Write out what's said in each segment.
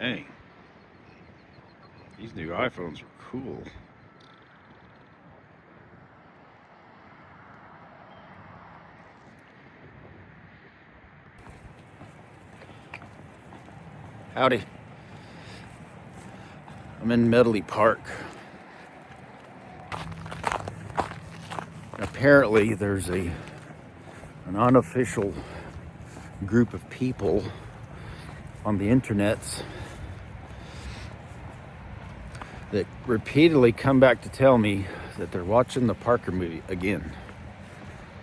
Dang. These new iPhones are cool. Howdy. I'm in Medalie Park. Apparently there's an unofficial group of people on the internets that repeatedly come back to tell me that they're watching the Parker movie again.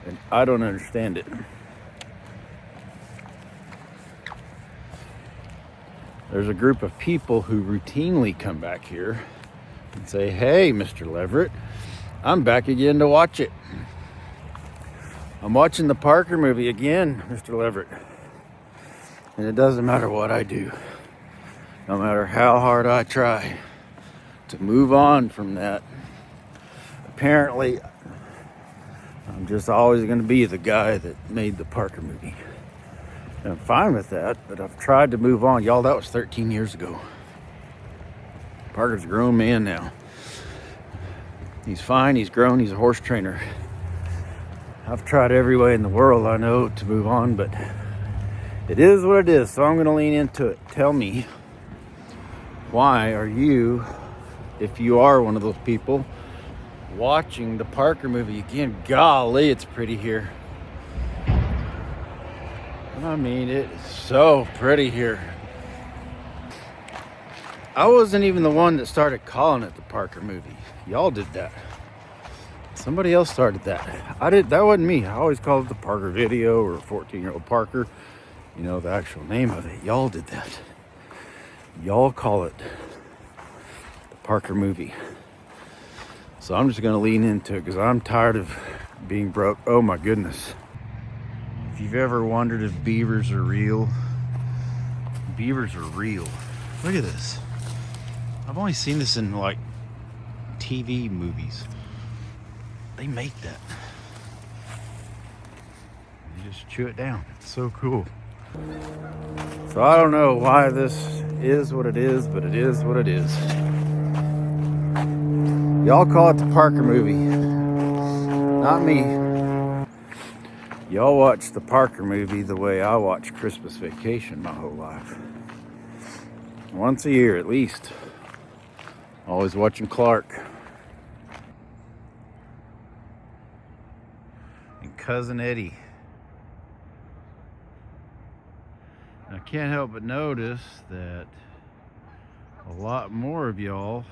And I don't understand it. There's a group of people who routinely come back here and say, "Hey, Mr. Leverett, I'm back again to watch it. I'm watching the Parker movie again, Mr. Leverett. And it doesn't matter what I do, no matter how hard I try to move on from that. Apparently, I'm just always going to be the guy that made the Parker movie. And I'm fine with that, but I've tried to move on. Y'all, that was 13 years ago. Parker's a grown man now. He's fine, he's grown, he's a horse trainer. I've tried every way in the world I know to move on, but it is what it is, so I'm going to lean into it. Tell me, why are you, if you are one of those people, watching the Parker movie again? Golly, it's pretty here. I mean, it is so pretty here. I wasn't even the one that started calling it the Parker movie. Y'all did that. Somebody else started that. That wasn't me. I always called it the Parker video or 14-year-old Parker. You know, the actual name of it. Y'all did that. Y'all call it the Parker movie. So I'm just going to lean into it because I'm tired of being broke. Oh my goodness. If you've ever wondered if beavers are real, beavers are real. Look at this. I've only seen this in like TV movies. They make that. You just chew it down. It's so cool. So I don't know why this is what it is, but it is what it is. Y'all call it the Parker movie. Not me. Y'all watch the Parker movie the way I watch Christmas Vacation my whole life. Once a year at least. Always watching Clark. And Cousin Eddie. I can't help but notice that a lot more of y'all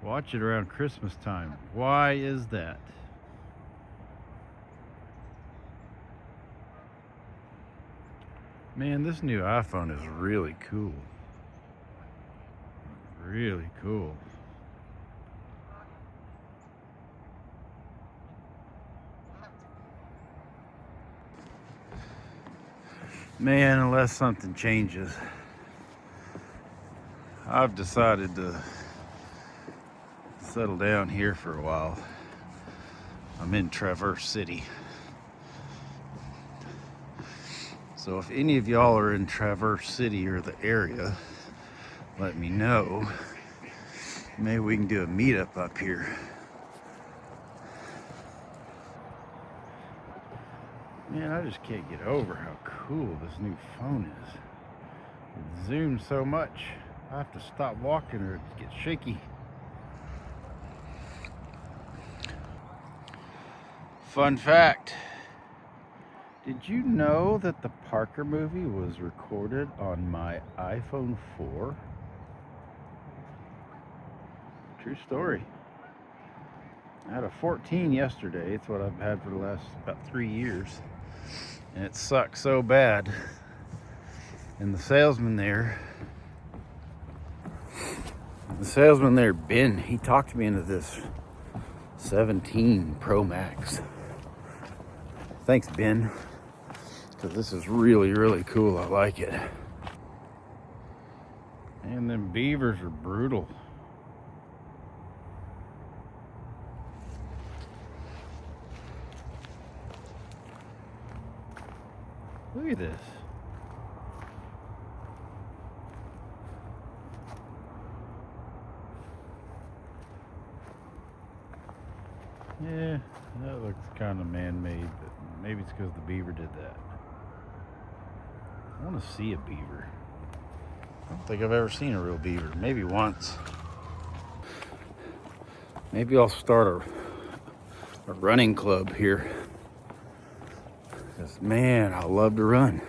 watch it around Christmas time. Why is that? Man, this new iPhone is really cool. Really cool. Man, unless something changes, I've decided to settle down here for a while. I'm in Traverse City. So if any of y'all are in Traverse City or the area, let me know. Maybe we can do a meetup up here. Man, I just can't get over how cool this new phone is. It zooms so much, I have to stop walking or it gets shaky. Fun fact. Did you know that the Parker movie was recorded on my iPhone 4? True story. I had a 14 yesterday. It's what I've had for the last about 3 years. And it sucks so bad. And the salesman there, Ben, he talked me into this 17 Pro Max. Thanks, Ben. Because this is really, really cool. I like it. And them beavers are brutal. Look at this. Yeah, that looks kind of man-made, but maybe it's because the beaver did that. I want to see a beaver. I don't think I've ever seen a real beaver. Maybe once. Maybe I'll start a running club here. Because, man, I love to run.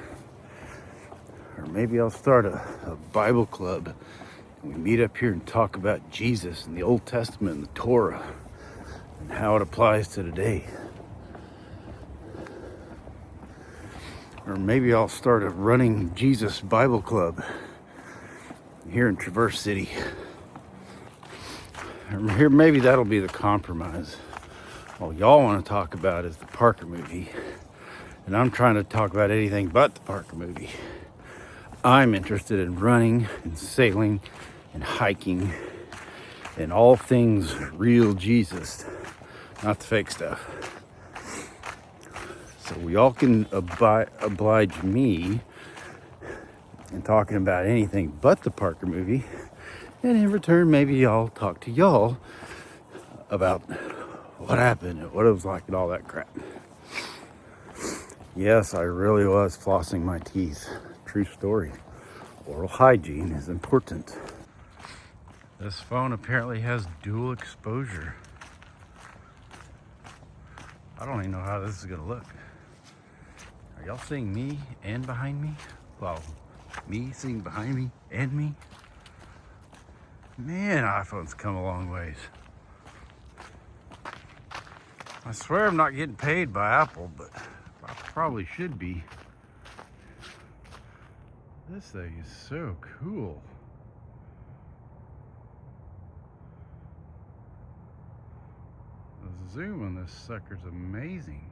Or maybe I'll start a Bible club. We meet up here and talk about Jesus and the Old Testament and the Torah and how it applies to today. Or maybe I'll start a running Jesus Bible club here in Traverse City. Or here, maybe that'll be the compromise. All y'all want to talk about is the Parker movie. And I'm trying to talk about anything but the Parker movie. I'm interested in running and sailing and hiking and all things real Jesus, not the fake stuff. So we all can oblige me in talking about anything but the Parker movie. And in return, maybe I'll talk to y'all about what happened and what it was like and all that crap. Yes, I really was flossing my teeth. True story. Oral hygiene is important. This phone apparently has dual exposure. I don't even know how this is gonna look. Are y'all seeing me and behind me? Well, me seeing behind me and me? Man, iPhone's come a long ways. I swear I'm not getting paid by Apple, but I probably should be. This thing is so cool. The zoom on this sucker's amazing.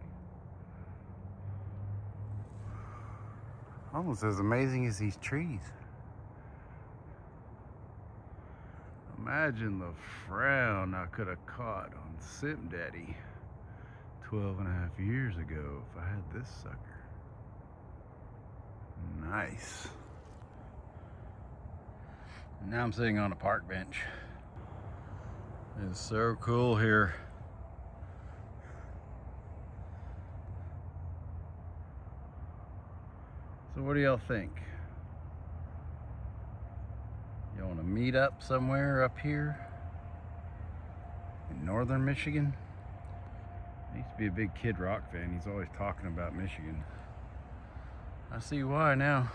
Almost as amazing as these trees. Imagine the frown I could have caught on Simp Daddy 12 and a half years ago if I had this sucker. Nice. Now I'm sitting on a park bench. It's so cool here. So what do y'all think? Y'all want to meet up somewhere up here in northern Michigan? I used to be a big Kid Rock fan. He's always talking about Michigan. I see why now.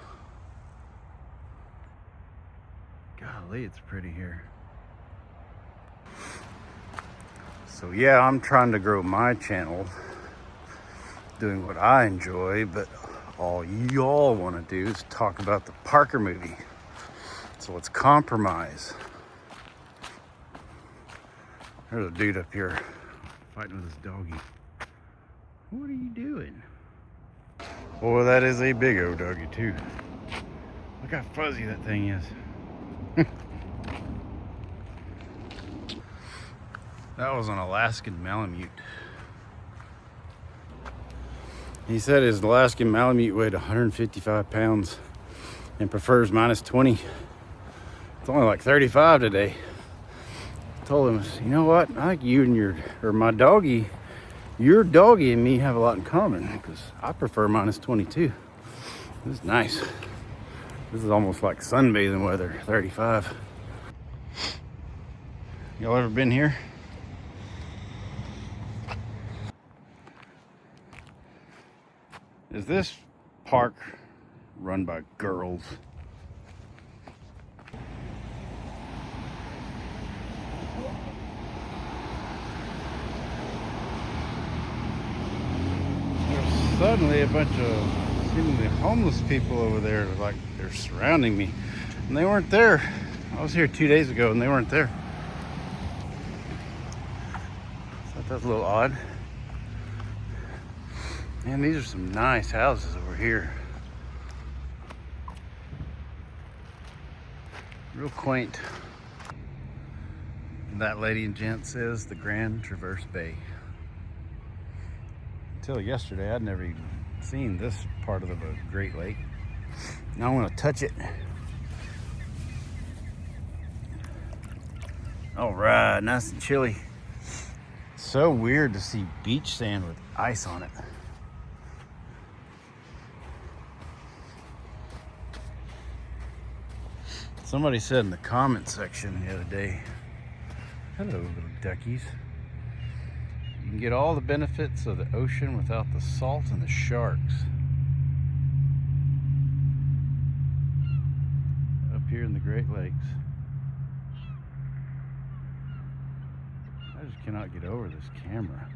Golly, it's pretty here. So yeah, I'm trying to grow my channel, doing what I enjoy, but all y'all want to do is talk about the Parker movie. So let's compromise. There's a dude up here fighting with his doggy. What are you doing? Boy, that is a big old doggy too. Look how fuzzy that thing is. That was an Alaskan Malamute. He said his Alaskan Malamute weighed 155 pounds and prefers minus 20. It's only like 35 today. I told him, you know what? I think you and my doggy, your doggy and me have a lot in common because I prefer minus 22. This is nice. This is almost like sunbathing weather, 35. Y'all ever been here? Is this park run by girls? There's suddenly a bunch of seemingly homeless people over there, like they're surrounding me. And they weren't there. I was here 2 days ago and they weren't there. I thought that was a little odd. Man, these are some nice houses over here. Real quaint. That lady and gent says the Grand Traverse Bay. Until yesterday, I'd never even seen this part of the Great Lake. Now I want to touch it. All right, nice and chilly. It's so weird to see beach sand with ice on it. Somebody said in the comment section the other day, hello little duckies, you can get all the benefits of the ocean without the salt and the sharks. Up here in the Great Lakes. I just cannot get over this camera.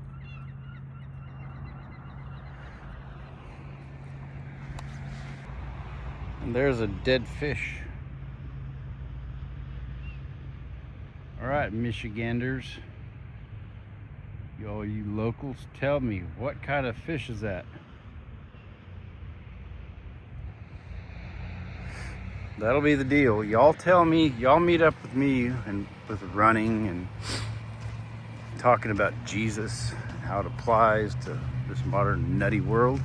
And there's a dead fish. All right, Michiganders, y'all, you locals, tell me, what kind of fish is that? That'll be the deal. Y'all tell me, y'all meet up with me and with running and talking about Jesus, how it applies to this modern nutty world.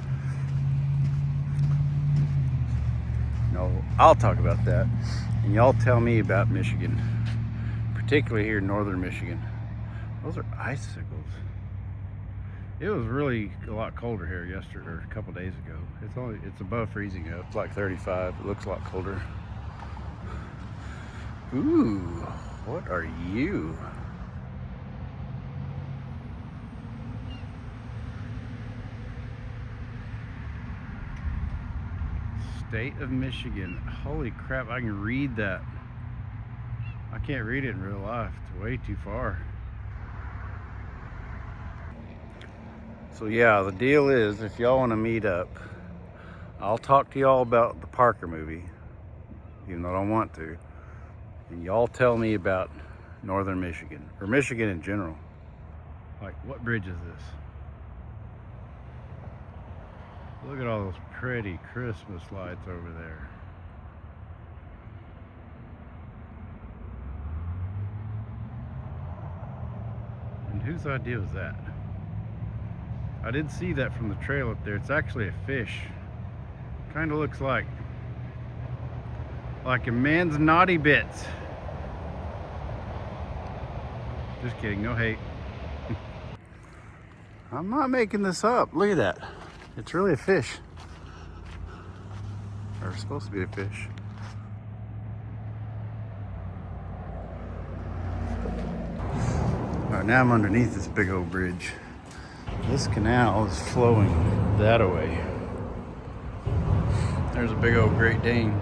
No, I'll talk about that. And y'all tell me about Michigan, particularly here in northern Michigan. Those are icicles. It was really a lot colder here yesterday, or a couple days ago. It's above freezing now. It's like 35. It looks a lot colder. Ooh, what are you? State of Michigan. Holy crap, I can read that. I can't read it in real life. It's way too far. So yeah, the deal is, if y'all want to meet up, I'll talk to y'all about the Parker movie, even though I don't want to. And y'all tell me about northern Michigan, or Michigan in general. Like, what bridge is this? Look at all those pretty Christmas lights over there. And whose idea was that? I did see that from the trail up there. It's actually a fish. Kind of looks like a man's naughty bits. Just kidding, no hate. I'm not making this up. Look at that. It's really a fish. Or it's supposed to be a fish. All right, now I'm underneath this big old bridge. This canal is flowing that way. There's a big old Great Dane.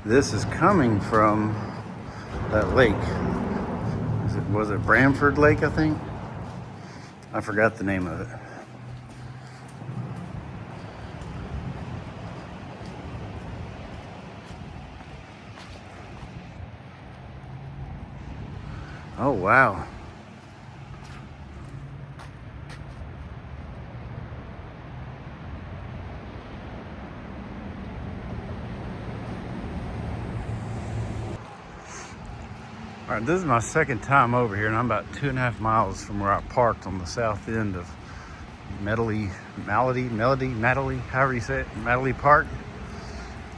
This is coming from that lake. Was it Bramford Lake, I think? I forgot the name of it. Oh, wow. All right, this is my second time over here, and I'm about 2.5 miles from where I parked on the south end of Medalie, however you say it, Medalie Park.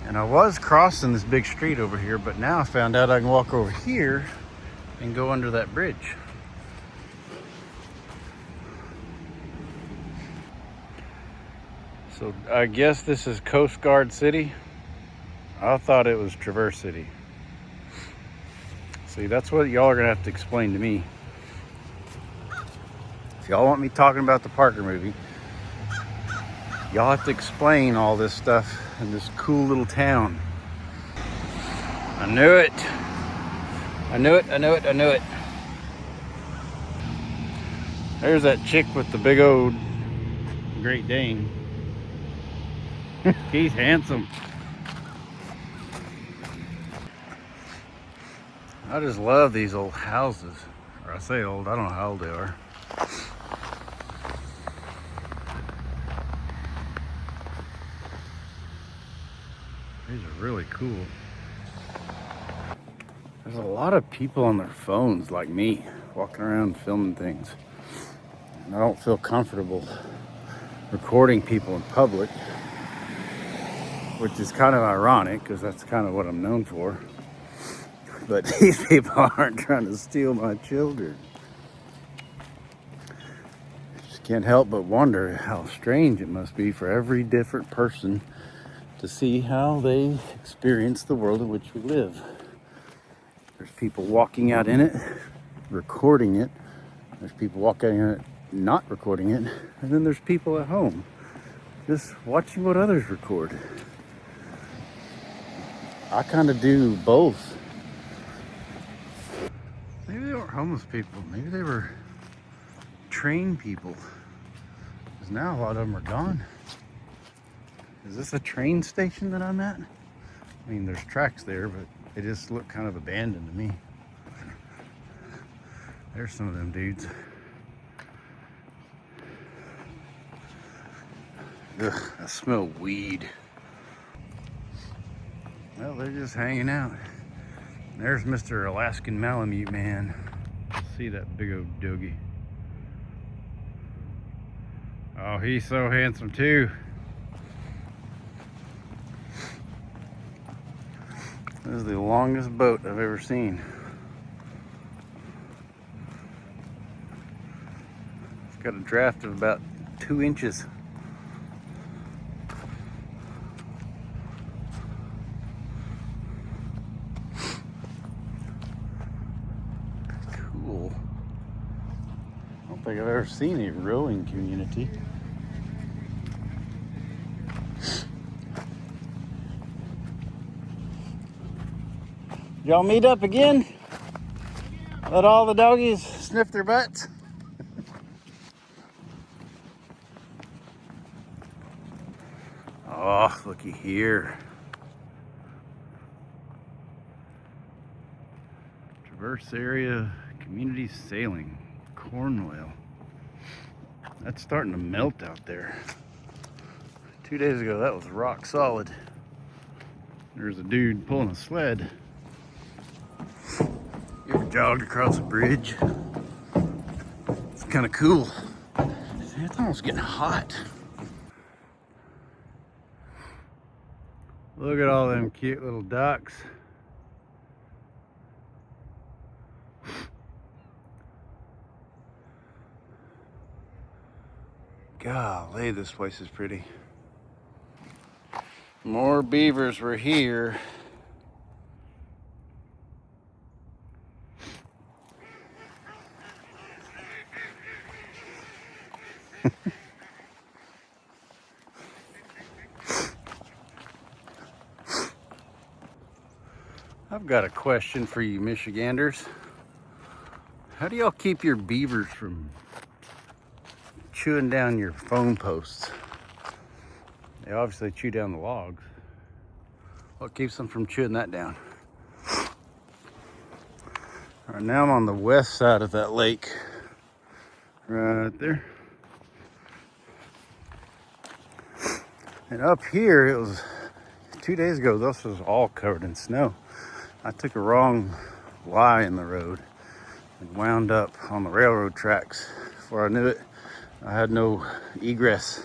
And I was crossing this big street over here, but now I found out I can walk over here and go under that bridge. So I guess this is Coast Guard City. I thought it was Traverse City. See, that's what y'all are gonna have to explain to me. If y'all want me talking about the Parker movie, y'all have to explain all this stuff in this cool little town. I knew it. I knew it. There's that chick with the big old Great Dane. He's handsome. I just love these old houses. Or I say old, I don't know how old they are. These are really cool. There's a lot of people on their phones like me, walking around filming things. And I don't feel comfortable recording people in public, which is kind of ironic because that's kind of what I'm known for. But these people aren't trying to steal my children. Just can't help but wonder how strange it must be for every different person to see how they experience the world in which we live. There's people walking out in it, recording it. There's people walking in it, not recording it. And then there's people at home, just watching what others record. I kind of do both. Maybe they weren't homeless people. Maybe they were train people. Because now a lot of them are gone. Is this a train station that I'm at? I mean, there's tracks there, but they just look kind of abandoned to me. There's some of them dudes. Ugh, I smell weed. Well, they're just hanging out. There's Mr. Alaskan Malamute Man. See that big old doggy. Oh, he's so handsome too. This is the longest boat I've ever seen. It's got a draft of about 2 inches. Cool. I don't think I've ever seen a rowing community. Y'all meet up again? Let all the doggies sniff their butts? Oh, looky here. Traverse area community sailing, Cornwall. That's starting to melt out there. 2 days ago, that was rock solid. There's a dude pulling a sled. He jogged across a bridge. It's kind of cool. It's almost getting hot. Look at all them cute little ducks. Golly, this place is pretty. More beavers were here. I've got a question for you Michiganders. How do y'all keep your beavers from chewing down your phone posts? They obviously chew down the logs. What keeps them from chewing that down? All right, now I'm on the west side of that lake. Right there. And up here, it was 2 days ago, this was all covered in snow. I took a wrong Y in the road and wound up on the railroad tracks. Before I knew it, I had no egress.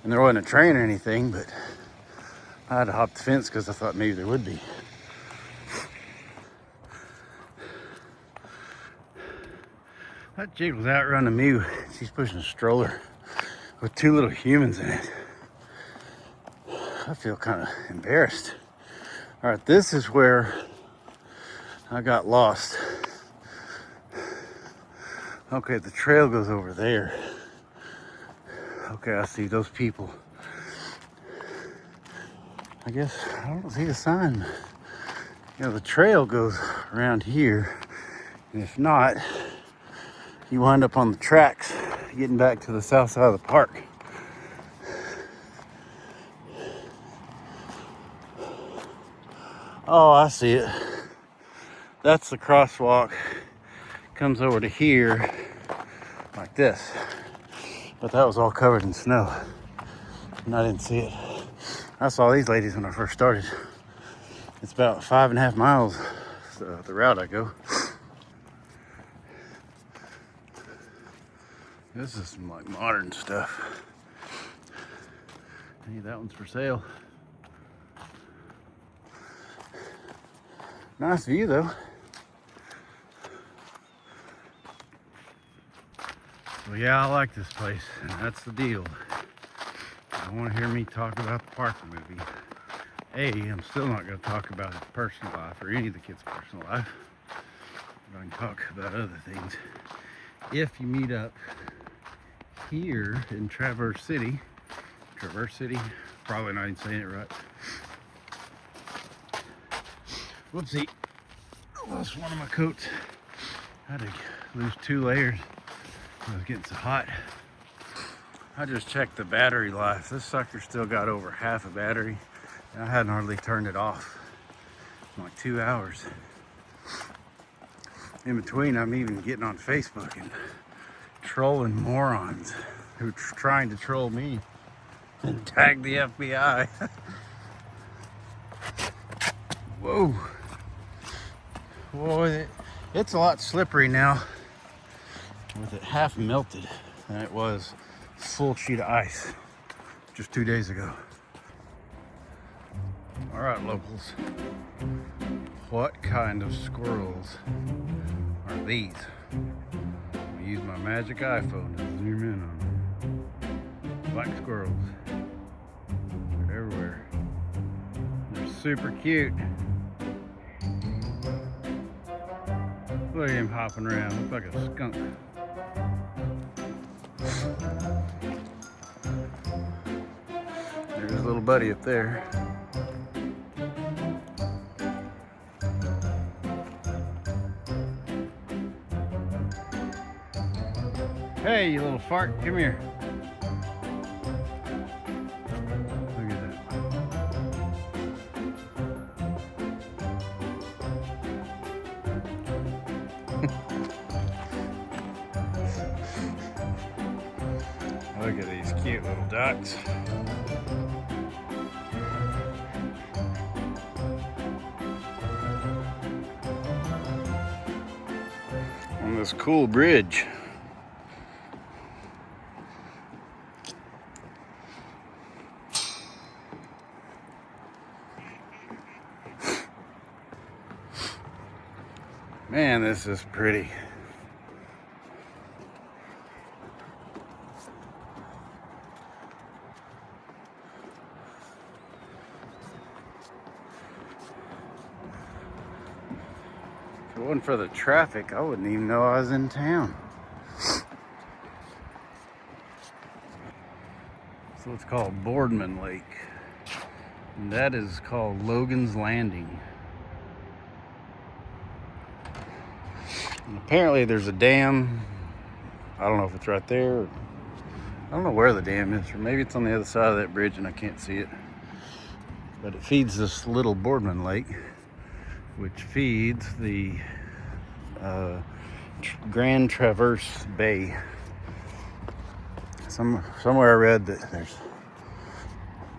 And there wasn't a train or anything, but I had to hop the fence because I thought maybe there would be. That chick was outrunning me. She's pushing a stroller with 2 little humans in it. I feel kind of embarrassed. All right, this is where I got lost. Okay, the trail goes over there. Okay, I see those people. I guess I don't see the sign. You know, the trail goes around here. And if not, you wind up on the tracks getting back to the south side of the park. Oh, I see it. That's the crosswalk. Comes over to here like this. But that was all covered in snow. And I didn't see it. I saw these ladies when I first started. It's about 5.5 miles, the route I go. This is some like modern stuff. Hey, that one's for sale. Nice view though. Well, yeah, I like this place, and that's the deal. I want to hear me talk about the Parker movie. I'm still not going to talk about his personal life or any of the kids' personal life. But I can talk about other things. If you meet up here in Traverse City, probably not even saying it right. Whoopsie, I lost one of my coats. I had to lose 2 layers. It was getting so hot. I just checked the battery life. This sucker still got over half a battery, and I hadn't hardly turned it off in like 2 hours. In between, I'm even getting on Facebook and trolling morons who are trying to troll me and tag the FBI. Whoa. Boy, it's a lot slippery now with it half melted than it was full sheet of ice just 2 days ago. All right, locals. What kind of squirrels are these? I'm gonna use my magic iPhone to zoom in on them. Black squirrels. They're everywhere. They're super cute. Look at him hopping around. Looks like a skunk. There's his little buddy up there. Hey, you little fart, come here. Look at that. Look at these cute little ducks. On this cool bridge. Man, this is pretty. If it wasn't for the traffic, I wouldn't even know I was in town. So it's called Boardman Lake. And that is called Logan's Landing. And apparently there's a dam. I don't know if it's right there. I don't know where the dam is, or maybe it's on the other side of that bridge and I can't see it. But it feeds this little Boardman Lake, which feeds the Grand Traverse Bay. Somewhere I read that there's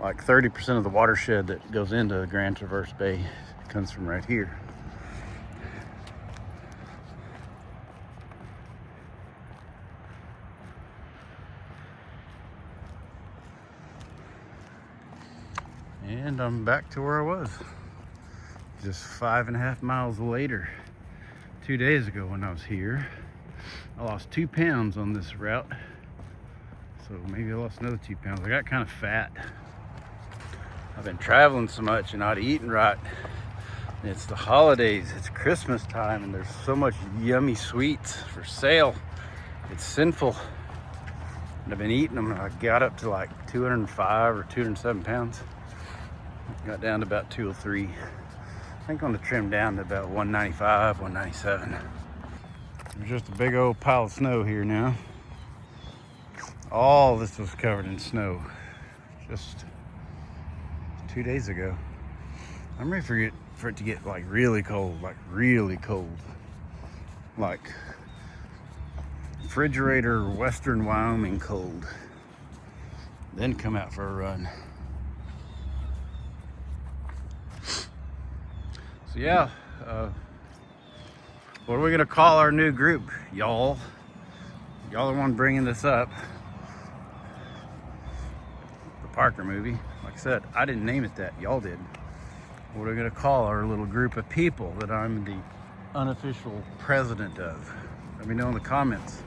like 30% of the watershed that goes into Grand Traverse Bay comes from right here. And I'm back to where I was. Just 5.5 miles later. 2 days ago when I was here, I lost 2 pounds on this route. So maybe I lost another 2 pounds. I got kind of fat. I've been traveling so much and not eating right. And it's the holidays, it's Christmas time, and there's so much yummy sweets for sale. It's sinful. And I've been eating them, and I got up to like 205 or 207 pounds. Got down to about 203. I think I'm gonna trim down to about 195, 197. There's just a big old pile of snow here now. All this was covered in snow just 2 days ago. I'm ready for it to get like really cold, like really cold. Like refrigerator Western Wyoming cold. Then come out for a run. So yeah, what are we gonna call our new group, y'all? Y'all are the one bringing this up. The Parker movie. Like I said, I didn't name it that, y'all did. What are we going to call our little group of people that I'm the unofficial president of? Let me know in the comments.